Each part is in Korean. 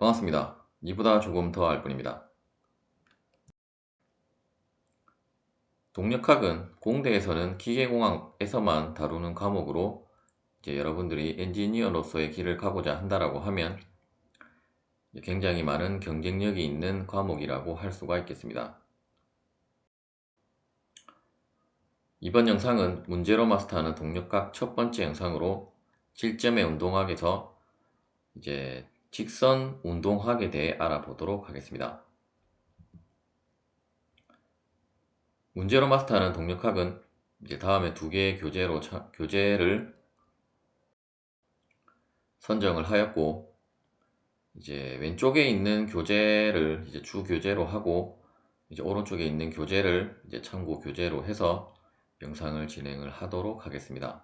반갑습니다. 이보다 조금 더 알 뿐입니다. 동력학은 공대에서는 기계공학에서만 다루는 과목으로 이제 여러분들이 엔지니어로서의 길을 가고자 한다라고 하면 굉장히 많은 경쟁력이 있는 과목이라고 할 수가 있겠습니다. 이번 영상은 문제로 마스터하는 동력학 첫 번째 영상으로 7점의 운동학에서 이제 직선 운동학에 대해 알아보도록 하겠습니다. 문제로 마스터하는 동력학은 이제 다음에 두 개의 교재를 선정을 하였고, 이제 왼쪽에 있는 교재를 이제 주 교재로 하고, 이제 오른쪽에 있는 교재를 이제 참고 교재로 해서 영상을 진행을 하도록 하겠습니다.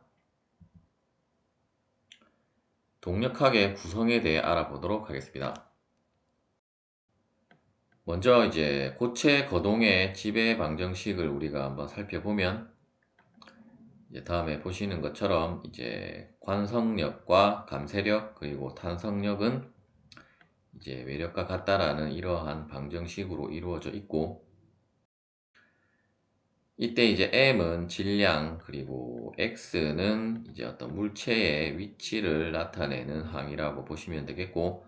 동력학의 구성에 대해 알아보도록 하겠습니다. 먼저 이제 고체 거동의 지배 방정식을 우리가 한번 살펴보면, 이제 다음에 보시는 것처럼 이제 관성력과 감쇄력 그리고 탄성력은 이제 외력과 같다라는 이러한 방정식으로 이루어져 있고, 이때 이제 m은 질량 그리고 x는 이제 어떤 물체의 위치를 나타내는 항이라고 보시면 되겠고,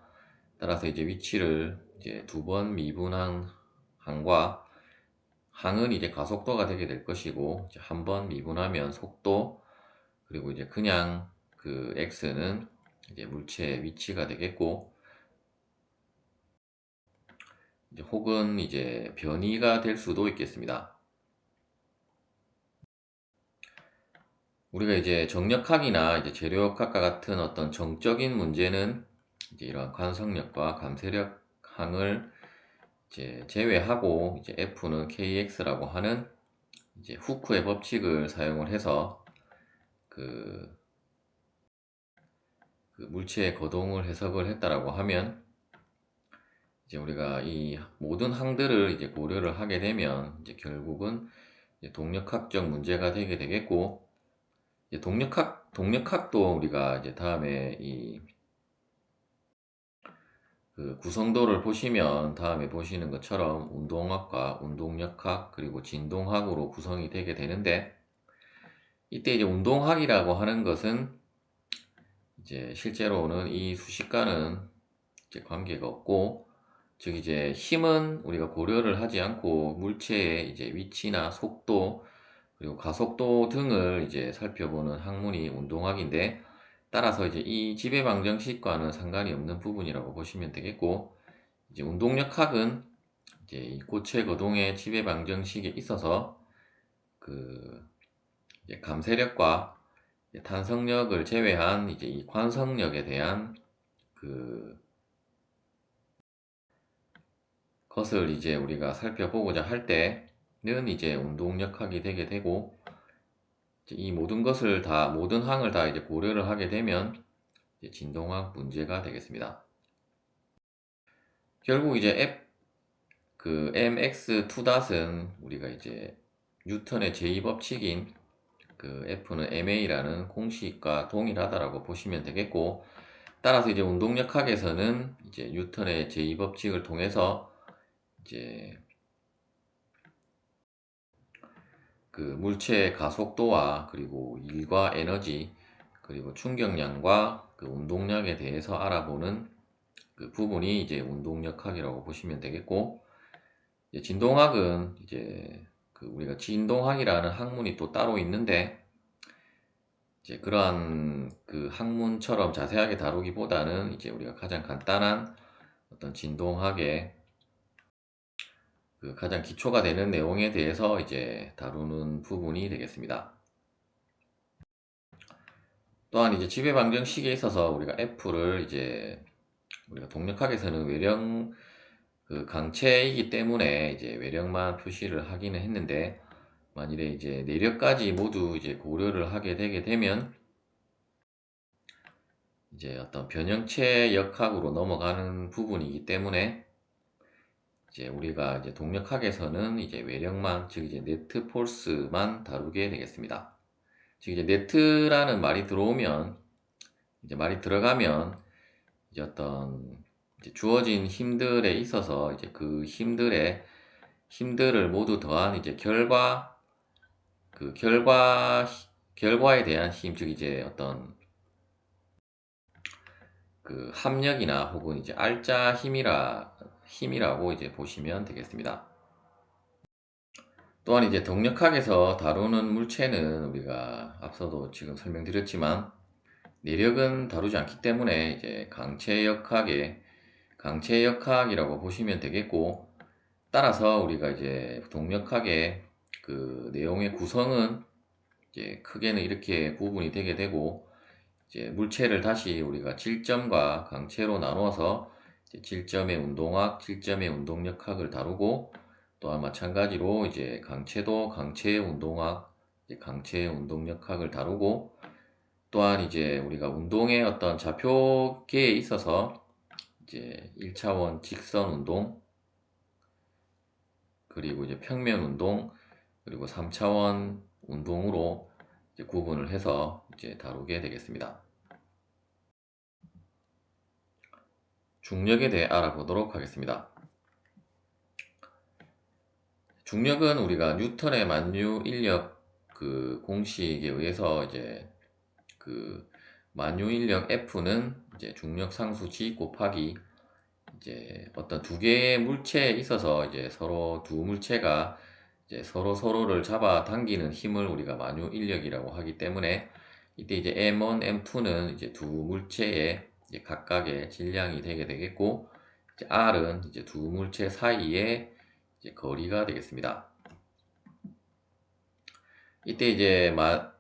따라서 이제 위치를 이제 두 번 미분한 항과 항은 이제 가속도가 되게 될 것이고, 이제 한 번 미분하면 속도, 그리고 이제 그냥 그 x는 이제 물체의 위치가 되겠고, 이제 혹은 이제 변이가 될 수도 있겠습니다. 우리가 이제 정력학이나 이제 재료학과 같은 어떤 정적인 문제는 이제 이러한 관성력과 감쇄력 항을 이제 제외하고, 이제 F는 KX라고 하는 이제 후크의 법칙을 사용을 해서 그, 그 물체의 거동을 해석을 했다라고 하면, 이제 우리가 이 모든 항들을 이제 고려를 하게 되면 이제 결국은 이제 동력학적 문제가 되게 되겠고, 이제 동력학도 우리가 이제 다음에 그 구성도를 보시면 다음에 보시는 것처럼 운동학과 운동력학 그리고 진동학으로 구성이 되게 되는데, 이때 이제 운동학이라고 하는 것은 이제 실제로는 이 수식과는 이제 관계가 없고, 즉 이제 힘은 우리가 고려를 하지 않고 물체의 이제 위치나 속도 그리고 가속도 등을 이제 살펴보는 학문이 운동학인데, 따라서 이제 이 지배 방정식과는 상관이 없는 부분이라고 보시면 되겠고, 이제 운동력학은 이제 이 고체 거동의 지배 방정식에 있어서 그 이제 감쇄력과 이제 탄성력을 제외한 이제 이 관성력에 대한 그 것을 이제 우리가 살펴보고자 할 때는 이제 운동력학이 되게 되고, 이제 이 모든 항을 다 이제 고려를 하게 되면 이제 진동학 문제가 되겠습니다. 결국 이제 그 mx2닷은 우리가 이제 뉴턴의 제2법칙인 그 F는 ma라는 공식과 동일하다라고 보시면 되겠고, 따라서 이제 운동력학에서는 이제 뉴턴의 제2법칙을 통해서 이제 그 물체의 가속도와 그리고 일과 에너지 그리고 충격량과 그 운동량에 대해서 알아보는 그 부분이 이제 운동력학이라고 보시면 되겠고, 이제 진동학은 이제 그 우리가 진동학이라는 학문이 또 따로 있는데, 이제 그러한 그 학문처럼 자세하게 다루기보다는 이제 우리가 가장 간단한 어떤 진동학의 그 가장 기초가 되는 내용에 대해서 이제 다루는 부분이 되겠습니다. 또한 이제 지배 방정식에 있어서 우리가 F를 이제 우리가 동력학에서는 외령 그 강체이기 때문에 이제 외력만 표시를 하기는 했는데, 만일에 이제 내력까지 모두 이제 고려를 하게 되게 되면 이제 어떤 변형체 역학으로 넘어가는 부분이기 때문에, 이제 우리가 이제 동력학에서는 이제 외력만, 즉 이제 네트 폴스만 다루게 되겠습니다. 즉 이제 네트라는 말이 들어가면 이제 어떤 이제 주어진 힘들에 있어서 이제 그 힘들을 모두 더한 이제 그 결과에 대한 힘, 즉 이제 어떤 그 합력이나 혹은 이제 알짜 힘이라고 이제 보시면 되겠습니다. 또한 이제 동력학에서 다루는 물체는 우리가 앞서도 지금 설명드렸지만 내력은 다루지 않기 때문에 이제 강체역학이라고 보시면 되겠고, 따라서 우리가 이제 동력학의 그 내용의 구성은 이제 크게는 이렇게 구분이 되게 되고, 이제 물체를 다시 우리가 질점과 강체로 나누어서 이제 질점의 운동학, 질점의 운동력학을 다루고, 또한 마찬가지로 이제 강체도 강체의 운동학, 이제 강체의 운동력학을 다루고, 또한 이제 우리가 운동의 어떤 좌표계에 있어서 이제 1차원 직선 운동, 그리고 이제 평면 운동, 그리고 3차원 운동으로 이제 구분을 해서 이제 다루게 되겠습니다. 중력에 대해 알아보도록 하겠습니다. 중력은 우리가 뉴턴의 만유 인력 그 공식에 의해서 이제 그 만유 인력 F는 이제 중력 상수 G 곱하기 이제 어떤 두 개의 물체에 있어서 이제 서로 두 물체가 이제 서로를 잡아 당기는 힘을 우리가 만유 인력이라고 하기 때문에, 이때 이제 M1, M2는 이제 두 물체의 이제 각각의 질량이 되게 되겠고, 이제 R은 이제 두 물체 사이의 이제 거리가 되겠습니다. 이때 이제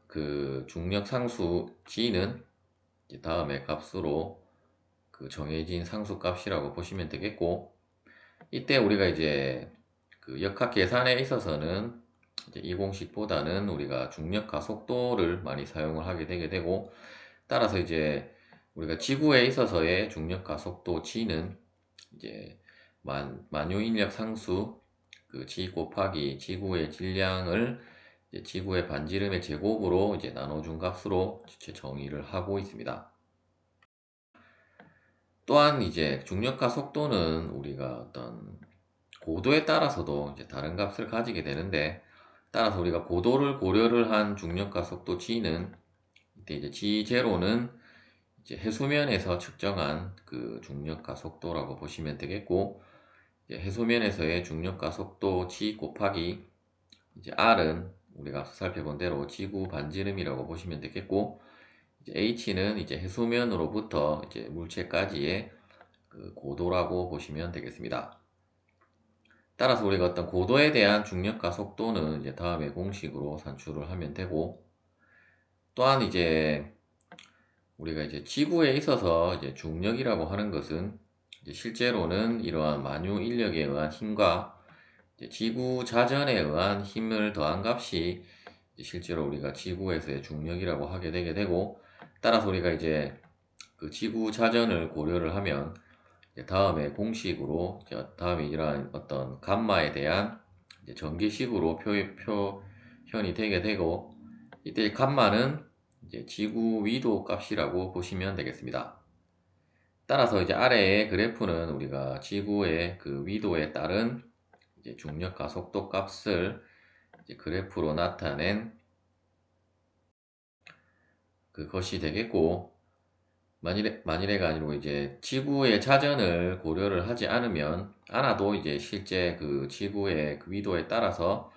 그 중력 상수 G는 이제 다음의 값으로 그 정해진 상수 값이라고 보시면 되겠고, 이때 우리가 이제 그 역학 계산에 있어서는 이제 이 공식보다는 우리가 중력과 속도를 많이 사용을 하게 되게 되고, 따라서 이제 우리가 지구에 있어서의 중력과 속도 G는 이제 만유인력 상수 그 G 곱하기 지구의 질량을 이제 지구의 반지름의 제곱으로 이제 나눠준 값으로 정의를 하고 있습니다. 또한 이제 중력과 속도는 우리가 어떤 고도에 따라서도 이제 다른 값을 가지게 되는데, 따라서 우리가 고도를 고려를 한 중력과 속도 G는 이때 이제 G0는 이제 해수면에서 측정한 그 중력과 속도라고 보시면 되겠고, 이제 해수면에서의 중력과 속도 G 곱하기 이제 R은 우리가 앞서 살펴본 대로 지구 반지름이라고 보시면 되겠고, 이제 H는 이제 해수면으로부터 이제 물체까지의 그 고도라고 보시면 되겠습니다. 따라서 우리가 어떤 고도에 대한 중력과 속도는 이제 다음의 공식으로 산출을 하면 되고, 또한 이제 우리가 이제 지구에 있어서 이제 중력이라고 하는 것은 이제 실제로는 이러한 만유 인력에 의한 힘과 이제 지구 자전에 의한 힘을 더한 값이 이제 실제로 우리가 지구에서의 중력이라고 하게 되게 되고, 따라서 우리가 이제 그 지구 자전을 고려를 하면 다음에 공식으로 다음에 이러한 어떤 감마에 대한 이제 전개식으로 표현이 되게 되고, 이때 감마는 이제 지구 위도 값이라고 보시면 되겠습니다. 따라서 이제 아래의 그래프는 우리가 지구의 그 위도에 따른 이제 중력과 속도 값을 이제 그래프로 나타낸 그것이 되겠고, 만일에가 아니고 이제 지구의 자전을 고려를 하지 않아도 이제 실제 그 지구의 그 위도에 따라서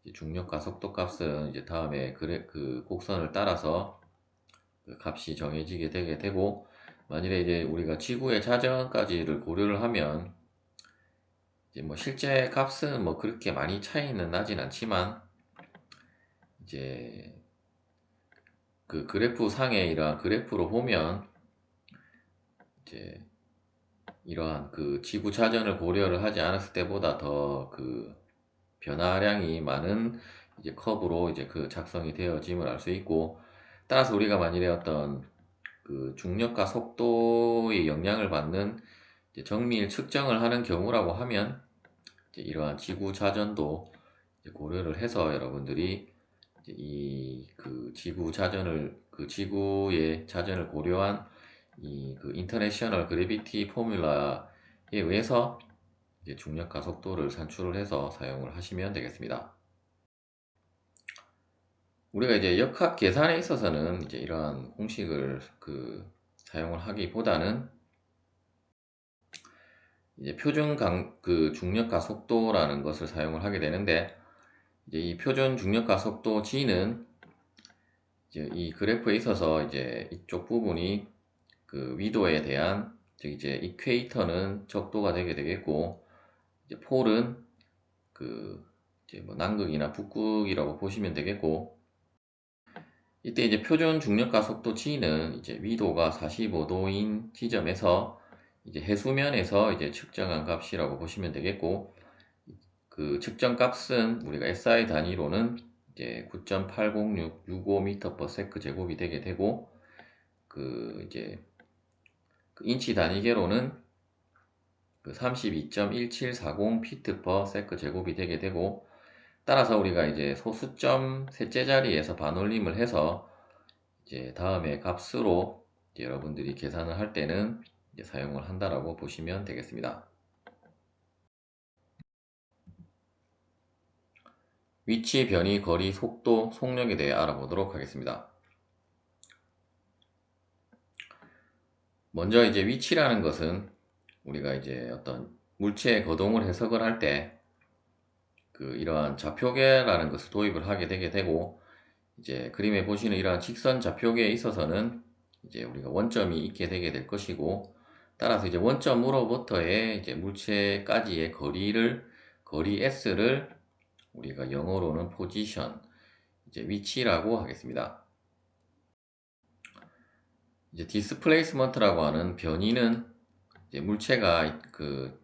이제 중력과 속도 값은 이제 다음에 그 곡선을 따라서 그 값이 정해지게 되게 되고, 만일에 이제 우리가 지구의 자전까지를 고려를 하면 이제 뭐 실제 값은 뭐 그렇게 많이 차이는 나진 않지만, 이제 그 그래프 상에 이러한 그래프로 보면 이제 이러한 그 지구 자전을 고려를 하지 않았을 때보다 더 그 변화량이 많은 이제 커브로 이제 그 작성이 되어짐을 알 수 있고, 따라서 우리가 만일에 어떤 그 중력과 속도의 영향을 받는 이제 정밀 측정을 하는 경우라고 하면 이제 이러한 지구 자전도 이제 고려를 해서 여러분들이 이제 이 그 지구의 자전을 고려한 이 그 인터내셔널 그래비티 포뮬러에 의해서 이제 중력 가속도를 산출을 해서 사용을 하시면 되겠습니다. 우리가 이제 역학 계산에 있어서는 이제 이러한 공식을 사용을 하기보다는 이제 중력 가속도라는 것을 사용을 하게 되는데, 이제 이 표준 중력 가속도 G는 이제 이 그래프에 있어서 이제 이쪽 부분이 그 위도에 대한, 즉 이제 이퀘이터는 적도가 되게 되겠고, 이제 폴은 그 이제 뭐 남극이나 북극이라고 보시면 되겠고, 이때 이제 표준 중력 가속도 G는 이제 위도가 45도인 지점에서 이제 해수면에서 이제 측정한 값이라고 보시면 되겠고, 그 측정 값은 우리가 SI 단위로는 이제 9.80665m/s 제곱이 되게 되고, 이제 그 인치 단위계로는 그 32.1740 ft/s 제곱이 되게 되고, 따라서 우리가 이제 소수점 셋째 자리에서 반올림을 해서 이제 다음에 값으로 이제 여러분들이 계산을 할 때는 이제 사용을 한다라고 보시면 되겠습니다. 위치, 변이, 거리, 속도, 속력에 대해 알아보도록 하겠습니다. 먼저 이제 위치라는 것은 우리가 이제 어떤 물체의 거동을 해석을 할 때 이러한 좌표계라는 것을 도입을 하게 되게 되고, 이제 그림에 보시는 이러한 직선 좌표계에 있어서는 이제 우리가 원점이 있게 되게 될 것이고, 따라서 이제 원점으로부터의 이제 물체까지의 거리 s를 우리가 영어로는 포지션, 이제 위치라고 하겠습니다. 이제 디스플레이스먼트라고 하는 변이는 이제 물체가 그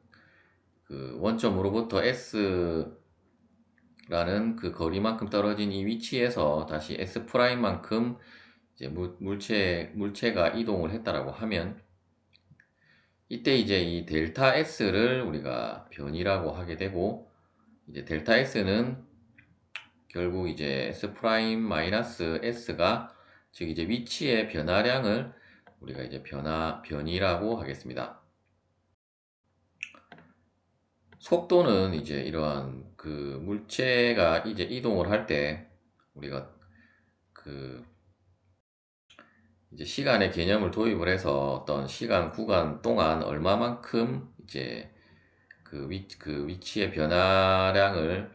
원점으로부터 s라는 그 거리만큼 떨어진 이 위치에서 다시 s'만큼 이제 물체가 이동을 했다라고 하면, 이때 이제 이 델타 S를 우리가 변이라고 하게 되고, 이제 델타 S는 결국 이제 S 프라임 마이너스 S가, 즉 이제 위치의 변화량을 우리가 이제 변이라고 하겠습니다. 속도는 이제 이러한 그 물체가 이제 이동을 할 때 우리가 이제 시간의 개념을 도입을 해서 어떤 시간 구간 동안 얼마만큼 이제 그 위치의 변화량을,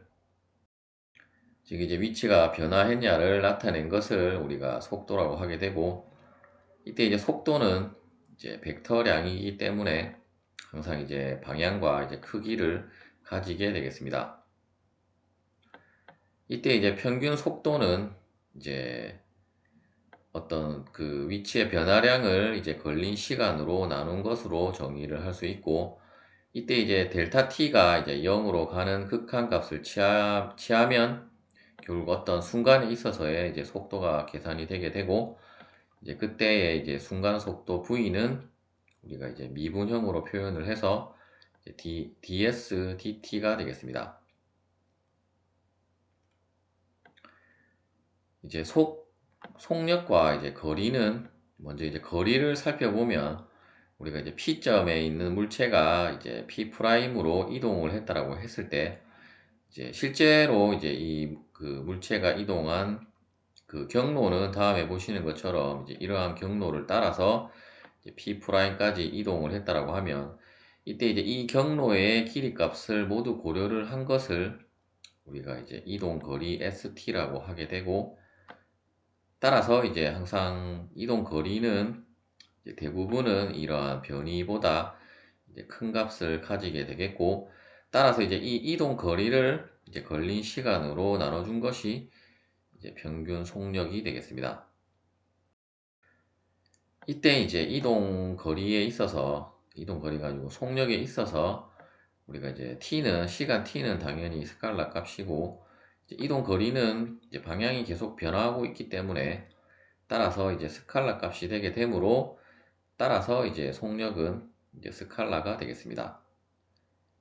즉 이제 위치가 변화했냐를 나타낸 것을 우리가 속도라고 하게 되고, 이때 이제 속도는 이제 벡터량이기 때문에 항상 이제 방향과 이제 크기를 가지게 되겠습니다. 이때 이제 평균 속도는 이제 어떤 그 위치의 변화량을 이제 걸린 시간으로 나눈 것으로 정의를 할 수 있고, 이때 이제 델타 t가 이제 0으로 가는 극한값을 취하면 결국 어떤 순간에 있어서의 이제 속도가 계산이 되게 되고, 이제 그때의 이제 순간 속도 v는 우리가 이제 미분형으로 표현을 해서 이제 ds dt가 되겠습니다. 이제 속력과 이제 거리는, 먼저 이제 거리를 살펴보면 우리가 이제 P점에 있는 물체가 이제 P'으로 이동을 했다라고 했을 때, 이제 실제로 이제 이 그 물체가 이동한 그 경로는 다음에 보시는 것처럼 이제 이러한 경로를 따라서 이제 P'까지 이동을 했다라고 하면, 이때 이제 이 경로의 길이 값을 모두 고려를 한 것을 우리가 이제 이동 거리 ST라고 하게 되고, 따라서 이제 항상 이동 거리는 이제 대부분은 이러한 변이보다 이제 큰 값을 가지게 되겠고, 따라서 이제 이 이동 거리를 이제 걸린 시간으로 나눠준 것이 이제 평균 속력이 되겠습니다. 이때 이제 이동 거리가 아니고 속력에 있어서 우리가 이제 시간 t는 당연히 스칼라 값이고, 이제 이동 거리는 이제 방향이 계속 변화하고 있기 때문에 따라서 이제 스칼라 값이 되게 되므로, 따라서 이제 속력은 이제 스칼라가 되겠습니다.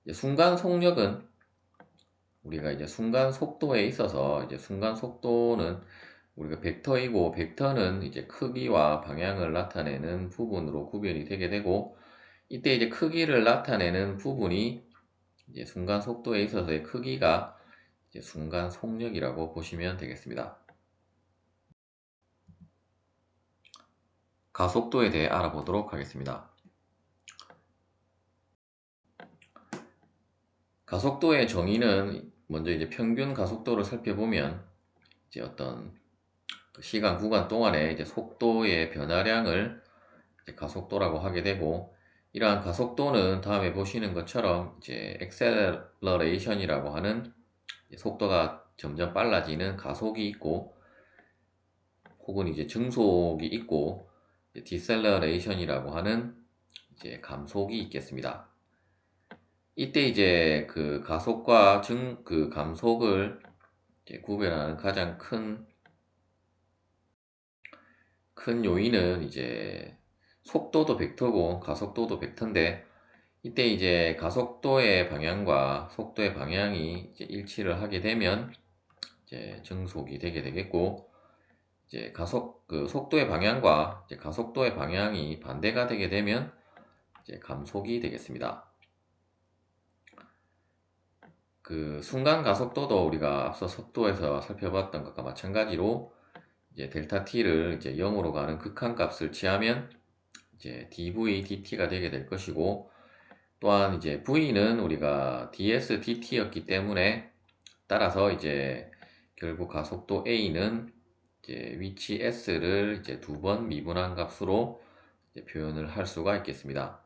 이제 순간 속력은 우리가 이제 순간 속도에 있어서 이제 순간 속도는 우리가 벡터이고, 벡터는 이제 크기와 방향을 나타내는 부분으로 구별이 되게 되고, 이때 이제 크기를 나타내는 부분이 이제 순간 속도에 있어서의 크기가 이제 순간 속력이라고 보시면 되겠습니다. 가속도에 대해 알아보도록 하겠습니다. 가속도의 정의는 먼저 이제 평균 가속도를 살펴보면 이제 어떤 시간 구간 동안의 이제 속도의 변화량을 이제 가속도라고 하게 되고, 이러한 가속도는 다음에 보시는 것처럼 이제 acceleration이라고 하는 속도가 점점 빨라지는 가속이 있고, 혹은 이제 증속이 있고, deceleration이라고 하는 이제 감속이 있겠습니다. 이때 이제 그 가속과 그 감속을 이제 구별하는 가장 큰 요인은 이제 속도도 벡터고 가속도도 벡터인데, 이때 이제 가속도의 방향과 속도의 방향이 이제 일치를 하게 되면 이제 증속이 되게 되겠고, 이제 속도의 방향과 이제 가속도의 방향이 반대가 되게 되면 이제 감속이 되겠습니다. 그 순간 가속도도 우리가 앞서 속도에서 살펴봤던 것과 마찬가지로 이제 델타 t를 이제 0으로 가는 극한값을 취하면 이제 dv dt가 되게 될 것이고, 또한 이제 v는 우리가 ds dt였기 때문에 따라서 이제 결국 가속도 a는 이제 위치 s를 이제 두 번 미분한 값으로 이제 표현을 할 수가 있겠습니다.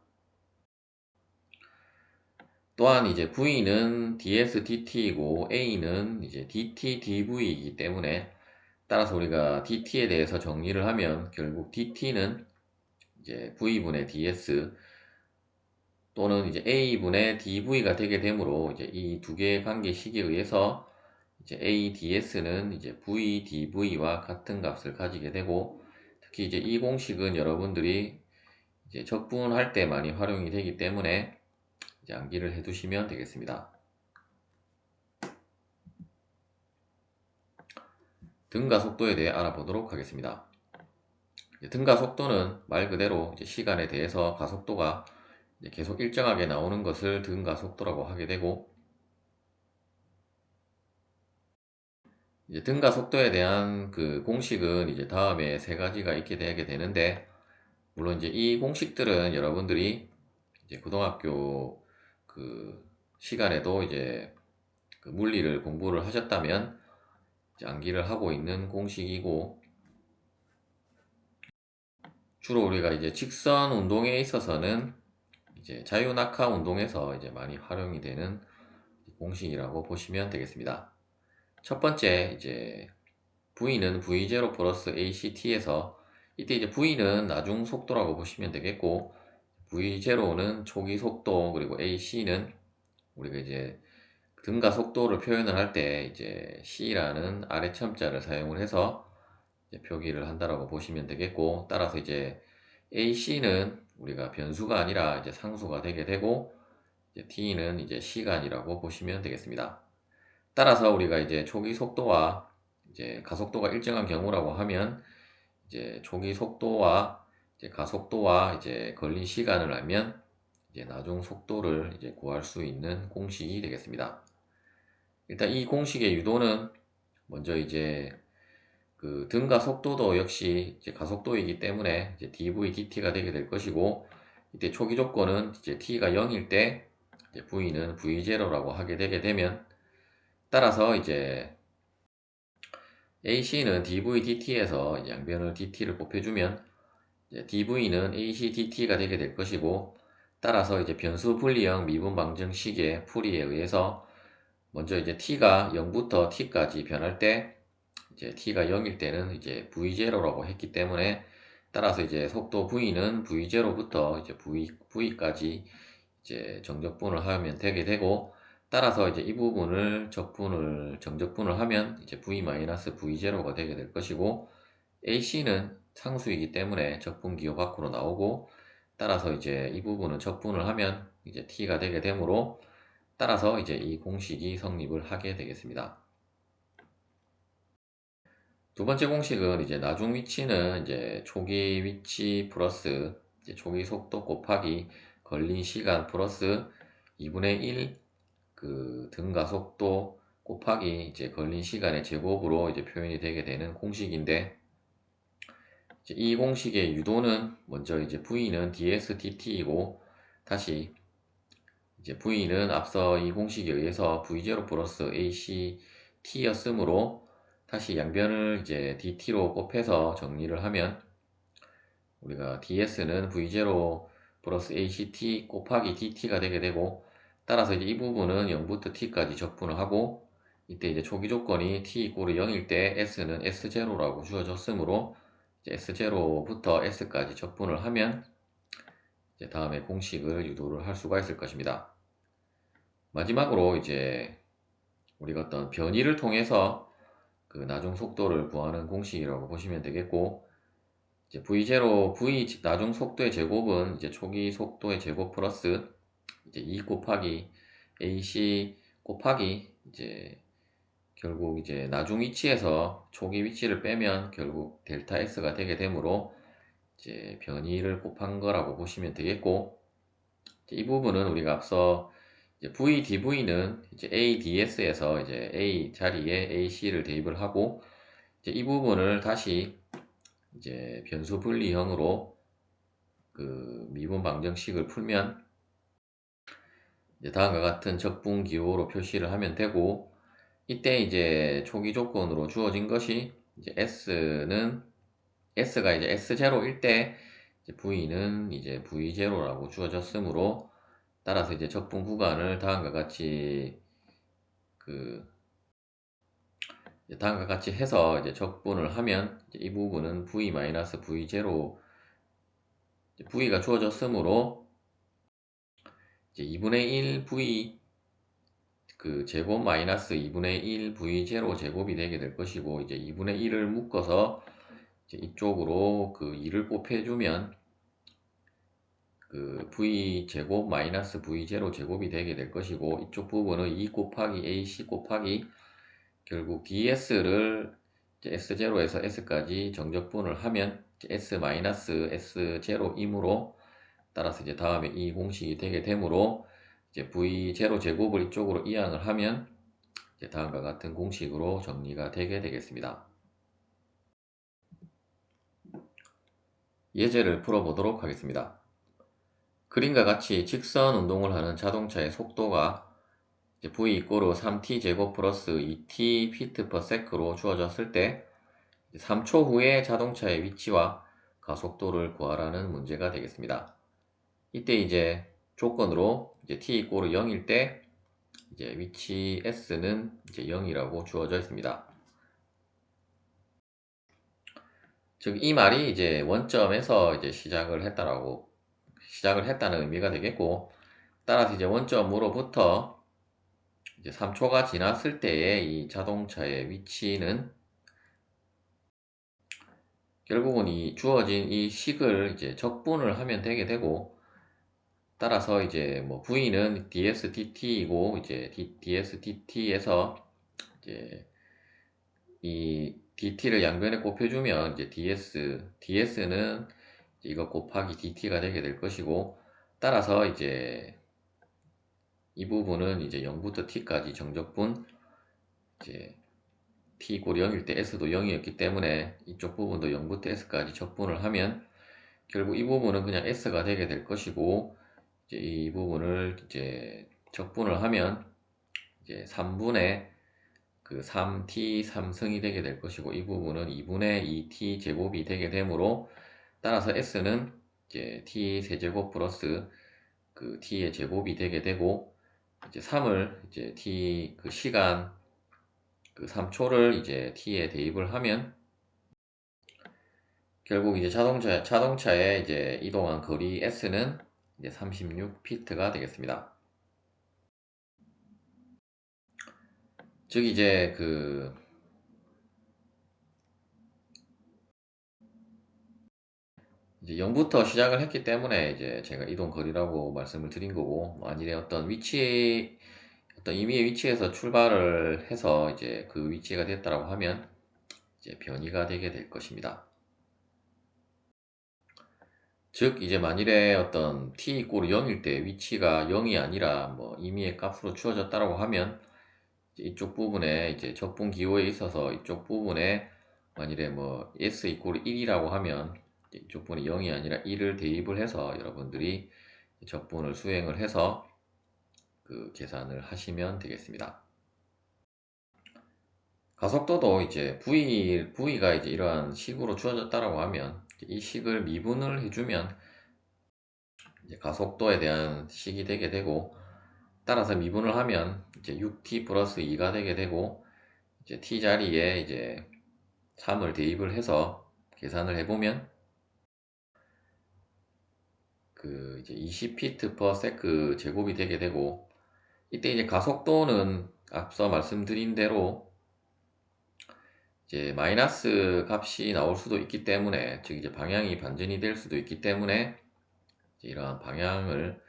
또한 이제 v는 ds dt이고 a는 이제 dt dv이기 때문에, 따라서 우리가 dt에 대해서 정리를 하면 결국 dt는 이제 v분의 ds 또는 이제 a분의 dv가 되게 되므로, 이제 이 두 개의 관계식에 의해서 이제 a ds는 이제 v dv와 같은 값을 가지게 되고, 특히 이제 이 공식은 여러분들이 이제 적분할 때 많이 활용이 되기 때문에 이제 암기를 해 두시면 되겠습니다. 등가 속도에 대해 알아보도록 하겠습니다. 등가 속도는 말 그대로 이제 시간에 대해서 가속도가 이제 계속 일정하게 나오는 것을 등가 속도라고 하게 되고, 이제 등가 속도에 대한 그 공식은 이제 다음에 세 가지가 있게 되게 되는데, 물론 이제 이 공식들은 여러분들이 이제 고등학교 그 시간에도 이제 그 물리를 공부를 하셨다면 이제 암기를 하고 있는 공식이고, 주로 우리가 이제 직선 운동에 있어서는 이제 자유낙하 운동에서 이제 많이 활용이 되는 공식이라고 보시면 되겠습니다. 첫 번째 이제 V는 V0 플러스 ACT에서, 이때 이제 V는 나중 속도라고 보시면 되겠고, V0는 초기 속도, 그리고 AC는 우리가 이제 등가 속도를 표현을 할 때 이제 C라는 아래 첨자를 사용을 해서 이제 표기를 한다라고 보시면 되겠고, 따라서 이제 AC는 우리가 변수가 아니라 이제 상수가 되게 되고, 이제 T는 이제 시간이라고 보시면 되겠습니다. 따라서 우리가 이제 초기 속도와 이제 가속도가 일정한 경우라고 하면 이제 초기 속도와 이제 가속도와 이제 걸린 시간을 알면 이제 나중 속도를 이제 구할 수 있는 공식이 되겠습니다. 일단 이 공식의 유도는 먼저 이제 그 등가 속도도 역시 이제 가속도이기 때문에 이제 dv dt가 되게 될 것이고, 이때 초기 조건은 이제 t가 0일 때 이제 v는 v0라고 하게 되게 되면, 따라서 이제 AC는 dv dt에서 양변을 dt를 곱해주면 이제 dv는 AC dt가 되게 될 것이고, 따라서 이제 변수 분리형 미분 방정식의 풀이에 의해서 먼저 이제 t가 0부터 t까지 변할 때 이제 t가 0일 때는 이제 v0라고 했기 때문에, 따라서 이제 속도 v는 v0부터 이제 v까지 이제 정적분을 하면 되게 되고, 따라서 이제 이 부분을 정적분을 하면 이제 v-v0가 되게 될 것이고, AC는 상수이기 때문에 적분기호 밖으로 나오고, 따라서 이제 이 부분은 적분을 하면 이제 t가 되게 되므로, 따라서 이제 이 공식이 성립을 하게 되겠습니다. 두 번째 공식은 이제 나중 위치는 이제 초기 위치 플러스 이제 초기 속도 곱하기 걸린 시간 플러스 2분의 1 그 등가 속도 곱하기 이제 걸린 시간의 제곱으로 이제 표현이 되게 되는 공식인데, 이제 이 공식의 유도는 먼저 이제 V는 dsdt이고, 다시 이제 V는 앞서 이 공식에 의해서 V0 플러스 ACT였으므로 다시 양변을 이제 dt로 곱해서 정리를 하면 우리가 ds는 V0 플러스 ACT 곱하기 dt가 되게 되고, 따라서 이제 이 부분은 0부터 t까지 적분을 하고, 이때 이제 초기 조건이 t 이꼬르 0일 때 s는 s0라고 주어졌으므로 이제 s0부터 s까지 적분을 하면 이제 다음에 공식을 유도를 할 수가 있을 것입니다. 마지막으로 이제 우리가 어떤 변이를 통해서 그 나중 속도를 구하는 공식이라고 보시면 되겠고, 이제 V0, V 나중 속도의 제곱은 이제 초기 속도의 제곱 플러스 이제 2 곱하기 AC 곱하기 이제 결국 이제 나중 위치에서 초기 위치를 빼면 결국 델타 S가 되게 되므로 이제 변이를 곱한 거라고 보시면 되겠고, 이 부분은 우리가 앞서 이제 VDV는 이제 ADS에서 이제 A 자리에 AC를 대입을 하고, 이제 이 부분을 다시 이제 변수 분리형으로 그 미분 방정식을 풀면 이제 다음과 같은 적분 기호로 표시를 하면 되고, 이때 이제 초기 조건으로 주어진 것이 이제 S가 이제 S0일 때 이제 V는 이제 V0라고 주어졌으므로, 따라서 이제 적분 구간을 다음과 같이 해서 이제 적분을 하면 이제 이 부분은 V-V0 V가 주어졌으므로 이제 2분의 1 V 그 제곱 마이너스 2분의 1 V0 제곱이 되게 될 것이고, 이제 2분의 1을 묶어서 이제 이쪽으로 그 2를 곱해주면 그 V 제곱 마이너스 V0 제곱이 되게 될 것이고, 이쪽 부분은 2 곱하기 AC 곱하기 결국 ds를 S0에서 S까지 정적분을 하면 S 마이너스 S0이므로, 따라서 이제 다음에 이 공식이 되게 되므로 이제 V0 제곱을 이쪽으로 이항을 하면 이제 다음과 같은 공식으로 정리가 되게 되겠습니다. 예제를 풀어보도록 하겠습니다. 그림과 같이 직선 운동을 하는 자동차의 속도가 V 이꼬르 3t 제곱 플러스 2t 피트 퍼 세크로 주어졌을 때 3초 후에 자동차의 위치와 가속도를 구하라는 문제가 되겠습니다. 이때 이제 조건으로 이제 t 이꼬르 0일 때 이제 위치 s는 이제 0이라고 주어져 있습니다. 즉 이 말이 이제 원점에서 이제 시작을 했다는 의미가 되겠고, 따라서 이제 원점으로부터 이제 3초가 지났을 때의 이 자동차의 위치는 결국은 이 주어진 이 식을 이제 적분을 하면 되게 되고, 따라서 이제 뭐 V는 dsdt이고, 이제 dsdt에서 이제 이 dt를 양변에 곱해주면 이제 ds는 이거 곱하기 dt가 되게 될 것이고, 따라서 이제 이 부분은 이제 0부터 t까지 정적분 이제 t 이꼴 0일 때 s도 0이었기 때문에 이쪽 부분도 0부터 s까지 적분을 하면 결국 이 부분은 그냥 s가 되게 될 것이고, 이제 이 부분을 이제 적분을 하면 이제 3분의 그 3t 3승이 되게 될 것이고, 이 부분은 2분의 2t 제곱이 되게 되므로, 따라서 s는 이제 t 세제곱 플러스 그 t의 제곱이 되게 되고, 이제 3을 이제 t 그 시간 그 3초를 이제 t에 대입을 하면 결국 이제 자동차에 이제 이동한 거리 s는 이제 36피트가 되겠습니다. 즉 이제 이제 0부터 시작을 했기 때문에 이제 제가 이동 거리라고 말씀을 드린 거고, 만일에 어떤 임의의 위치에서 출발을 해서 이제 그 위치가 됐다라고 하면 이제 변이가 되게 될 것입니다. 즉 이제 만일에 어떤 t 이꼬르 0일 때 위치가 0이 아니라 뭐 임의의 값으로 주어졌다라고 하면 이쪽 부분에 이제 적분 기호에 있어서 이쪽 부분에 만일에 뭐 s 이꼬르 1이라고 하면 이쪽 부분에 0이 아니라 1을 대입을 해서 여러분들이 적분을 수행을 해서 그 계산을 하시면 되겠습니다. 가속도도 이제 V가 이제 이러한 식으로 주어졌다라고 하면 이 식을 미분을 해주면 이제 가속도에 대한 식이 되게 되고, 따라서 미분을 하면 이제 6t 플러스 2가 되게 되고, 이제 t 자리에 이제 3을 대입을 해서 계산을 해보면 그 이제 20피트 per sec 제곱이 되게 되고, 이때 이제 가속도는 앞서 말씀드린 대로 이제 마이너스 값이 나올 수도 있기 때문에, 즉 이제 방향이 반전이 될 수도 있기 때문에 이러한 방향을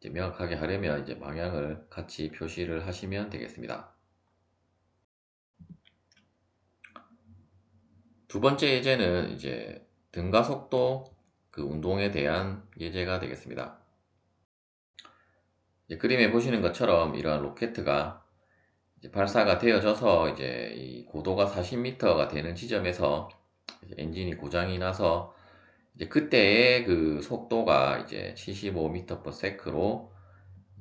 이제 명확하게 하려면 이제 방향을 같이 표시를 하시면 되겠습니다. 두 번째 예제는 이제 등가속도 그 운동에 대한 예제가 되겠습니다. 그림에 보시는 것처럼 이러한 로켓가 이제 발사가 되어져서 이제 이 고도가 40m가 되는 지점에서 이제 엔진이 고장이 나서 이제 그때의 그 속도가 이제 75m/s로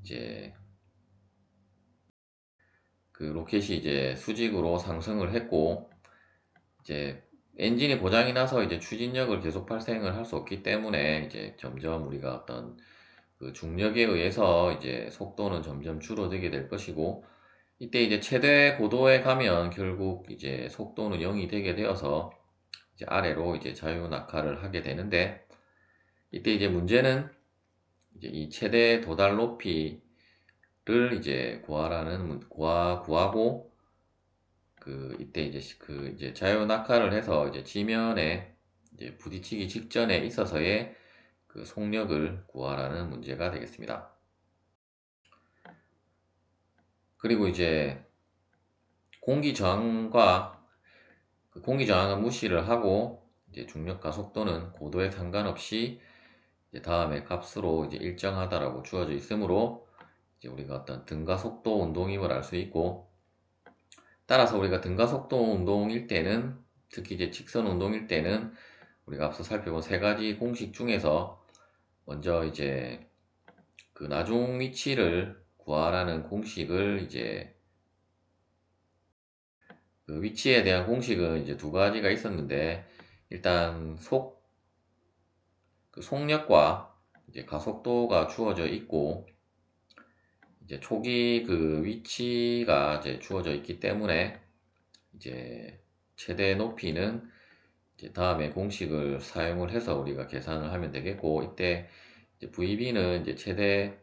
이제 그 로켓이 이제 수직으로 상승을 했고, 이제 엔진이 고장이 나서 이제 추진력을 계속 발생을 할 수 없기 때문에 이제 점점 우리가 어떤 그 중력에 의해서 이제 속도는 점점 줄어들게 될 것이고, 이때 이제 최대 고도에 가면 결국 이제 속도는 0이 되게 되어서 이제 아래로 이제 자유낙하를 하게 되는데, 이때 이제 문제는 이제 이 최대 도달 높이를 이제 구하고, 그 이때 이제 자유낙하를 해서 이제 지면에 이제 부딪히기 직전에 있어서의 그 속력을 구하라는 문제가 되겠습니다. 그리고 이제 공기 저항과 그 공기 저항은 무시를 하고, 이제 중력과 속도는 고도에 상관없이 이제 다음의 값으로 이제 일정하다라고 주어져 있으므로 이제 우리가 어떤 등가 속도 운동임을 알 수 있고, 따라서 우리가 등가 속도 운동일 때는, 특히 이제 직선 운동일 때는 우리가 앞서 살펴본 세 가지 공식 중에서 먼저 이제 그 나중 위치를 구하라는 공식을 이제 그 위치에 대한 공식은 이제 두 가지가 있었는데, 일단 그 속력과 이제 가속도가 주어져 있고, 이제 초기 그 위치가 이제 주어져 있기 때문에 이제 최대 높이는 이제 다음에 공식을 사용을 해서 우리가 계산을 하면 되겠고, 이때 이제 VB는 이제 최대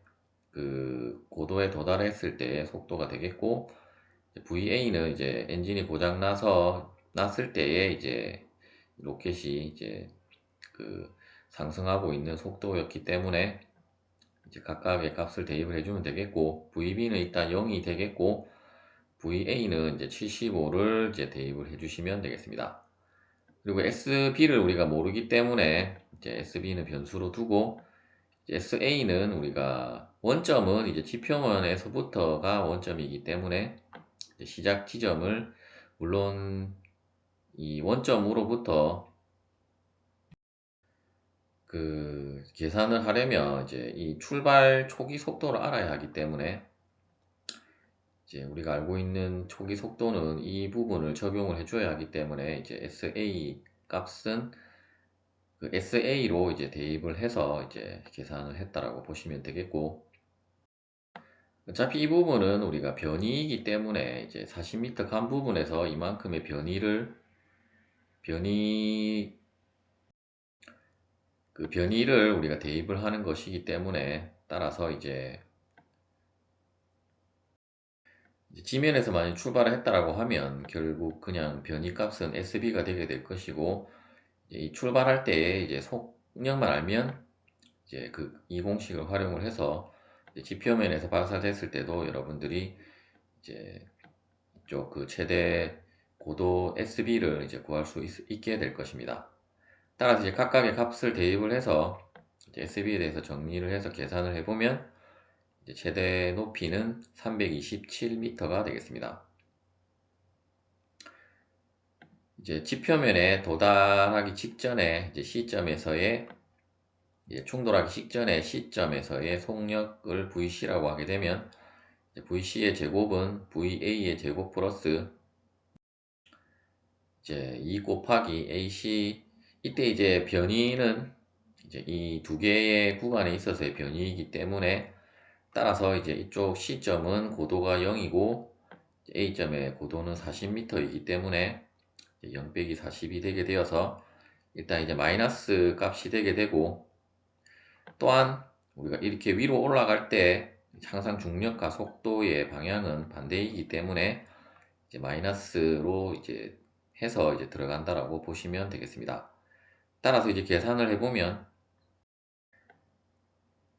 그 고도에 도달했을 때 속도가 되겠고, VA는 이제 엔진이 고장 났을 때에 이제 로켓이 이제 그 상승하고 있는 속도였기 때문에 이제 각각의 값을 대입을 해주면 되겠고, VB는 일단 0이 되겠고, VA는 이제 75를 이제 대입을 해주시면 되겠습니다. 그리고 SB를 우리가 모르기 때문에 이제 SB는 변수로 두고, SA는 우리가 원점은 이제 지표면에서부터가 원점이기 때문에 시작 지점을 물론 이 원점으로부터 그 계산을 하려면 이제 이 출발 초기 속도를 알아야 하기 때문에 이제 우리가 알고 있는 초기 속도는 이 부분을 적용을 해줘야 하기 때문에 이제 SA 값은 그 SA로 이제 대입을 해서 이제 계산을 했다라고 보시면 되겠고, 어차피 이 부분은 우리가 변이이기 때문에 이제 40m 간 부분에서 이만큼의 변이를 우리가 대입을 하는 것이기 때문에, 따라서 이제 지면에서 만약 출발을 했다라고 하면 결국 그냥 변이 값은 SB가 되게 될 것이고, 이 출발할 때에 이제 속력만 알면 이제 이 공식을 활용을 해서 지표면에서 발사됐을 때도 여러분들이 이제 이쪽 그 최대 고도 SB를 이제 구할 수 있게 될 것입니다. 따라서 이제 각각의 값을 대입을 해서 이제 SB에 대해서 정리를 해서 계산을 해보면 이제 최대 높이는 327m가 되겠습니다. 이제 지표면에 도달하기 직전에 이제 시점에서의 충돌하기 직전의 시점에서의 속력을 VC라고 하게 되면 VC의 제곱은 VA의 제곱 플러스 이제 2 곱하기 AC. 이때 이제 변이는 이제 이 두 개의 구간에 있어서의 변이이기 때문에 따라서 이제 이쪽 C점은 고도가 0이고 A점의 고도는 40m이기 때문에 0 빼기 40이 되게 되어서 일단 이제 마이너스 값이 되게 되고, 또한 우리가 이렇게 위로 올라갈 때 항상 중력과 속도의 방향은 반대이기 때문에 이제 마이너스로 이제 해서 이제 들어간다라고 보시면 되겠습니다. 따라서 이제 계산을 해보면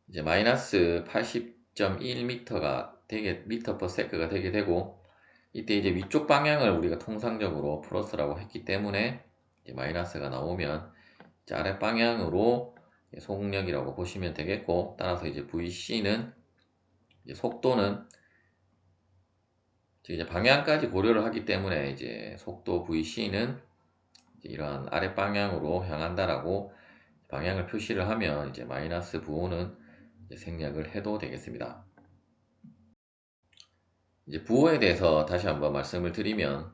이제 마이너스 80.1m가 되게 m/s가 되게 되고, 이때 이제 위쪽 방향을 우리가 통상적으로 플러스라고 했기 때문에 이제 마이너스가 나오면 이제 아래 방향으로 속력이라고 보시면 되겠고, 따라서 이제 VC는 이제 속도는 이제 방향까지 고려를 하기 때문에 이제 속도 VC는 이제 이러한 아래 방향으로 향한다라고 방향을 표시를 하면 이제 마이너스 부호는 이제 생략을 해도 되겠습니다. 이제 부호에 대해서 다시 한번 말씀을 드리면,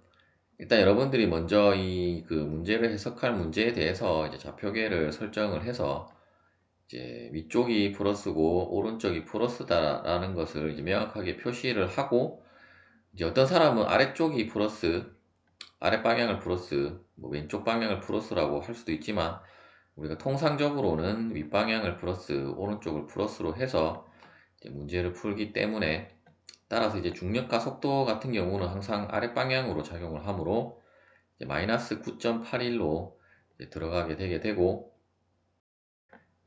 일단 여러분들이 먼저 이 그 문제를 해석할 문제에 대해서 이제 좌표계를 설정을 해서 이제 위쪽이 플러스고 오른쪽이 플러스다라는 것을 이제 명확하게 표시를 하고, 이제 어떤 사람은 아래쪽이 플러스, 아래 방향을 플러스, 뭐 왼쪽 방향을 플러스라고 할 수도 있지만, 우리가 통상적으로는 윗방향을 플러스, 오른쪽을 플러스로 해서 이제 문제를 풀기 때문에, 따라서 이제 중력과 속도 같은 경우는 항상 아래 방향으로 작용을 하므로 이제 마이너스 9.81로 들어가게 되게 되고,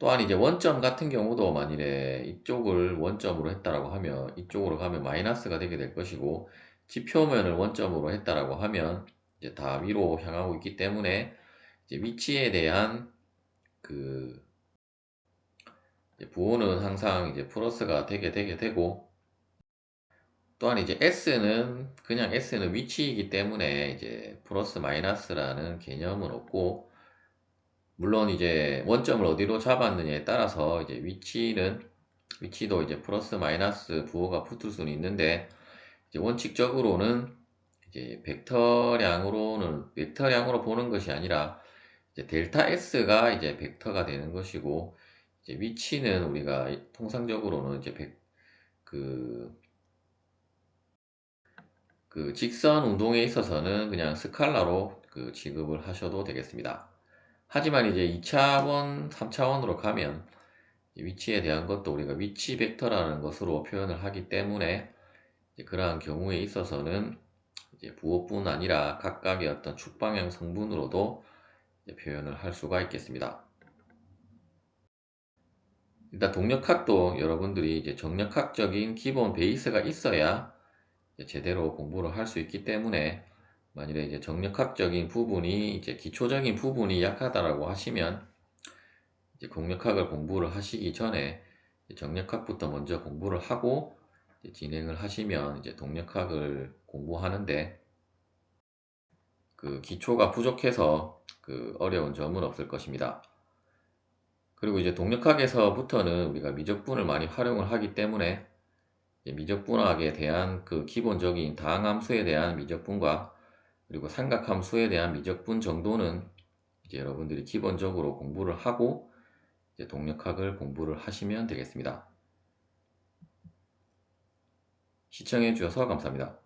또한 이제 원점 같은 경우도 만일에 이쪽을 원점으로 했다라고 하면 이쪽으로 가면 마이너스가 되게 될 것이고, 지표면을 원점으로 했다라고 하면 이제 다 위로 향하고 있기 때문에 이제 위치에 대한 그 부호는 항상 이제 플러스가 되게 되고, 또한 이제 S는 위치이기 때문에 이제 플러스 마이너스라는 개념은 없고, 물론 이제 원점을 어디로 잡았느냐에 따라서 이제 위치도 이제 플러스 마이너스 부호가 붙을 수는 있는데, 이제 원칙적으로는 이제 벡터량으로 보는 것이 아니라 이제 델타 S가 이제 벡터가 되는 것이고, 이제 위치는 우리가 통상적으로는 이제 그 직선 운동에 있어서는 그냥 스칼라로 취급을 하셔도 되겠습니다. 하지만 이제 2차원, 3차원으로 가면 위치에 대한 것도 우리가 위치 벡터라는 것으로 표현을 하기 때문에 이제 그러한 경우에 있어서는 이제 부호뿐 아니라 각각의 어떤 축방향 성분으로도 이제 표현을 할 수가 있겠습니다. 일단 동력학도 여러분들이 이제 정력학적인 기본 베이스가 있어야 제대로 공부를 할 수 있기 때문에, 만일에 이제 정력학적인 부분이 이제 기초적인 부분이 약하다라고 하시면 이제 동력학을 공부를 하시기 전에 정력학부터 먼저 공부를 하고 진행을 하시면 이제 동력학을 공부하는데 그 기초가 부족해서 그 어려운 점은 없을 것입니다. 그리고 이제 동력학에서부터는 우리가 미적분을 많이 활용을 하기 때문에 미적분학에 대한 그 기본적인 다항함수에 대한 미적분과 그리고 삼각함수에 대한 미적분 정도는 이제 여러분들이 기본적으로 공부를 하고 이제 동력학을 공부를 하시면 되겠습니다. 시청해 주셔서 감사합니다.